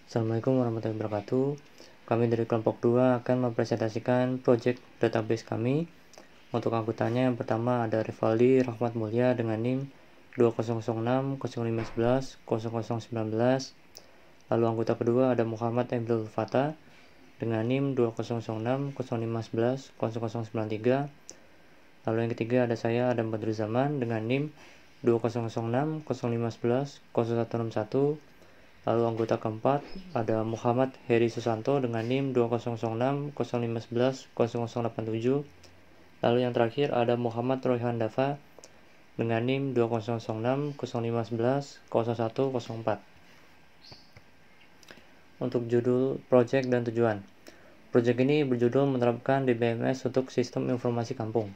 Assalamualaikum warahmatullahi wabarakatuh. Kami dari kelompok 2 akan mempresentasikan project database kami. Untuk anggotanya yang pertama ada Rivaldi Rahmat Mulya dengan NIM 2006 0511 0019. Lalu anggota kedua ada Muhammad Abdul Fatah dengan NIM 2006 0511 0093. Lalu yang ketiga ada saya Adam Badruzzaman dengan NIM 2006 0511 0161. Lalu anggota keempat ada Muhammad Heri Susanto dengan NIM 2006 0511 0087. Lalu yang terakhir ada Muhammad Royhan Dafa dengan NIM 2006 0511 0104. Untuk judul project dan tujuan. Project ini berjudul menerapkan DBMS untuk sistem informasi kampung.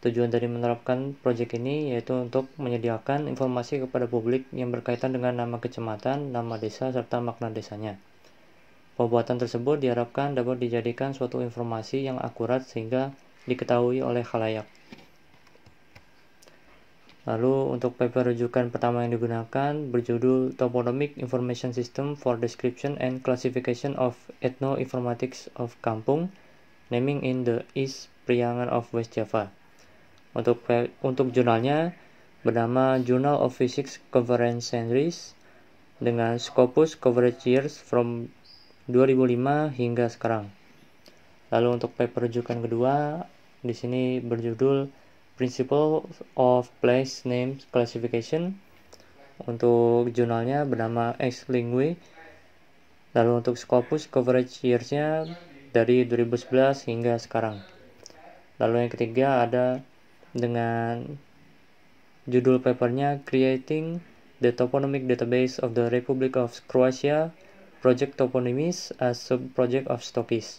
Tujuan dari menerapkan proyek ini yaitu untuk menyediakan informasi kepada publik yang berkaitan dengan nama kecamatan, nama desa, serta makna desanya. Pembuatan tersebut diharapkan dapat dijadikan suatu informasi yang akurat sehingga diketahui oleh khalayak. Lalu untuk paper rujukan pertama yang digunakan berjudul Toponymic Information System for Description and Classification of Ethno-Informatics of Kampung, Naming in the East Priangan of West Java. Untuk jurnalnya bernama Journal of Physics Conference Series dengan Scopus Coverage Years from 2005 hingga sekarang. Lalu untuk paper rujukan kedua di sini berjudul Principle of Place Name Classification. Untuk jurnalnya bernama Ex Lingue. Lalu untuk Scopus Coverage Years-nya dari 2011 hingga sekarang. Lalu yang ketiga ada dengan judul papernya Creating the Toponymic Database of the Republic of Croatia, Project Toponymies as Sub-Project of Stokis.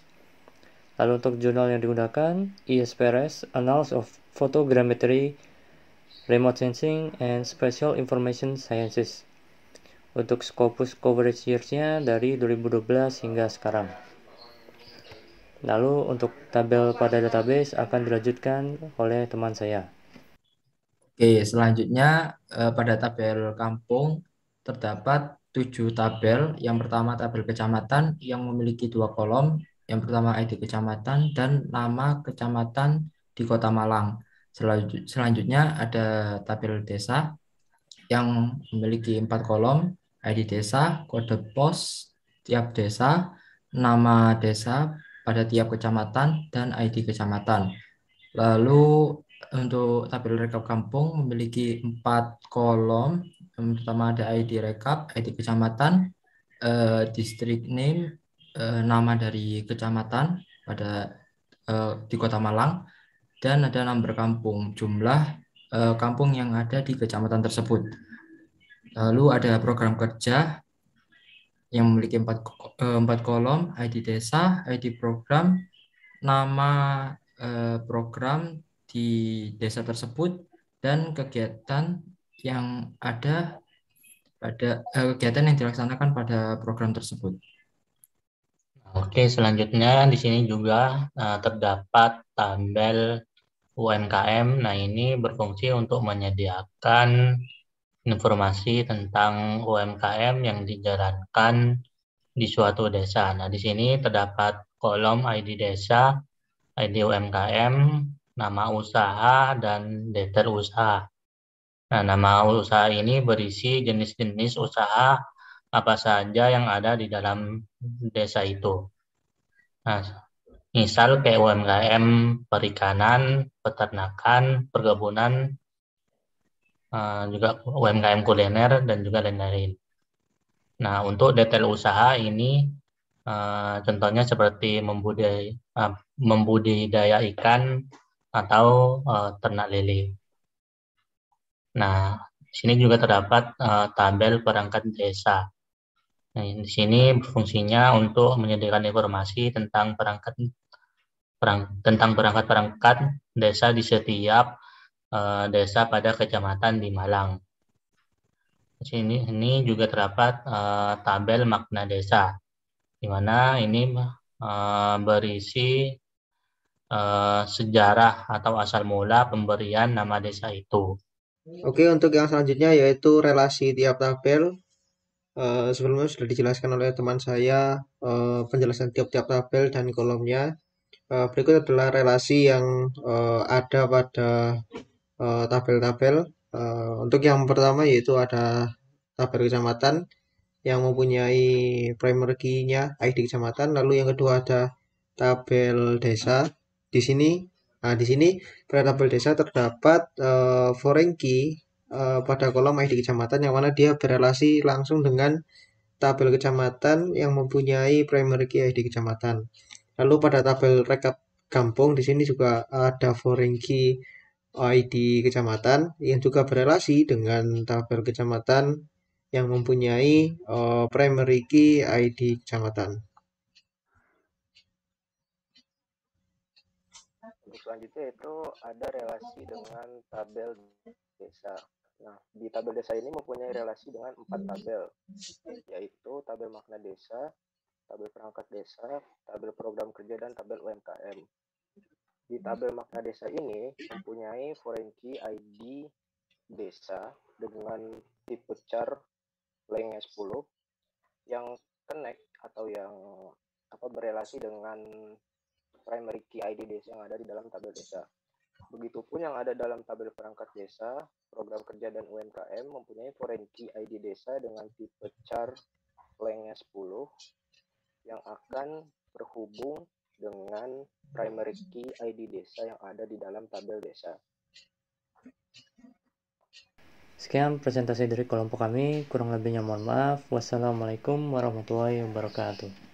Lalu untuk jurnal yang digunakan ESPRS, Annals of Photogrammetry, Remote Sensing, and Spatial Information Sciences. Untuk Scopus Coverage Years-nya dari 2012 hingga sekarang. Lalu untuk tabel pada database akan dilanjutkan oleh teman saya. Oke, selanjutnya pada tabel kampung terdapat 7 tabel. Yang pertama tabel kecamatan yang memiliki 2 kolom. Yang pertama ID kecamatan dan nama kecamatan di Kota Malang. Selanjutnya ada tabel desa yang memiliki 4 kolom. ID desa, kode pos tiap desa, nama desa pada tiap kecamatan, dan ID kecamatan. Lalu untuk tabel rekap kampung memiliki 4 kolom. Yang pertama ada ID rekap, ID kecamatan, district name, nama dari kecamatan pada di Kota Malang, dan ada nomor kampung, jumlah kampung yang ada di kecamatan tersebut. Lalu ada program kerja yang memiliki 4 kolom, ID desa, ID program, nama program di desa tersebut, dan kegiatan yang ada pada kegiatan yang dilaksanakan pada program tersebut. Oke, selanjutnya di sini juga terdapat tabel UMKM. Nah, ini berfungsi untuk menyediakan informasi tentang UMKM yang dijalankan di suatu desa. Nah, di sini terdapat kolom ID desa, ID UMKM, nama usaha, dan detail usaha. Nah, nama usaha ini berisi jenis-jenis usaha apa saja yang ada di dalam desa itu. Nah, misal kayak UMKM perikanan, peternakan, perkebunan, juga UMKM kuliner, dan juga lain-lain. Nah, untuk detail usaha ini contohnya seperti membudidaya ikan atau ternak lele. Nah, di sini juga terdapat tabel perangkat desa. Nah, di sini fungsinya untuk menyediakan informasi tentang perangkat-perangkat desa di setiap desa pada kecamatan di Malang. Ini juga terdapat tabel makna desa, di mana ini berisi sejarah atau asal mula pemberian nama desa itu. Oke, untuk yang selanjutnya yaitu relasi tiap tabel. Sebelumnya sudah dijelaskan oleh teman saya penjelasan tiap-tiap tabel dan kolomnya. Berikut adalah relasi yang ada pada tabel-tabel. Untuk yang pertama yaitu ada tabel kecamatan yang mempunyai primary key-nya ID kecamatan. Lalu yang kedua ada tabel desa. Di sini, di sini pada tabel desa terdapat foreign key pada kolom ID kecamatan yang mana dia berelasi langsung dengan tabel kecamatan yang mempunyai primary key ID kecamatan. Lalu pada tabel rekap kampung di sini juga ada foreign key ID kecamatan yang juga berelasi dengan tabel kecamatan yang mempunyai primary key ID kecamatan. Untuk selanjutnya itu ada relasi dengan tabel desa. Nah, di tabel desa ini mempunyai relasi dengan 4 tabel, yaitu tabel makna desa, tabel perangkat desa, tabel program kerja, dan tabel UMKM. Di tabel makna desa ini mempunyai foreign key ID desa dengan tipe char lengnya 10 yang connect atau yang berelasi dengan primary key ID desa yang ada di dalam tabel desa. Begitupun yang ada dalam tabel perangkat desa, program kerja, dan UMKM mempunyai foreign key ID desa dengan tipe char lengnya 10 yang akan berhubung dengan primary key ID desa yang ada di dalam tabel desa. Sekian presentasi dari kelompok kami, kurang lebihnya mohon maaf. Wassalamualaikum warahmatullahi wabarakatuh.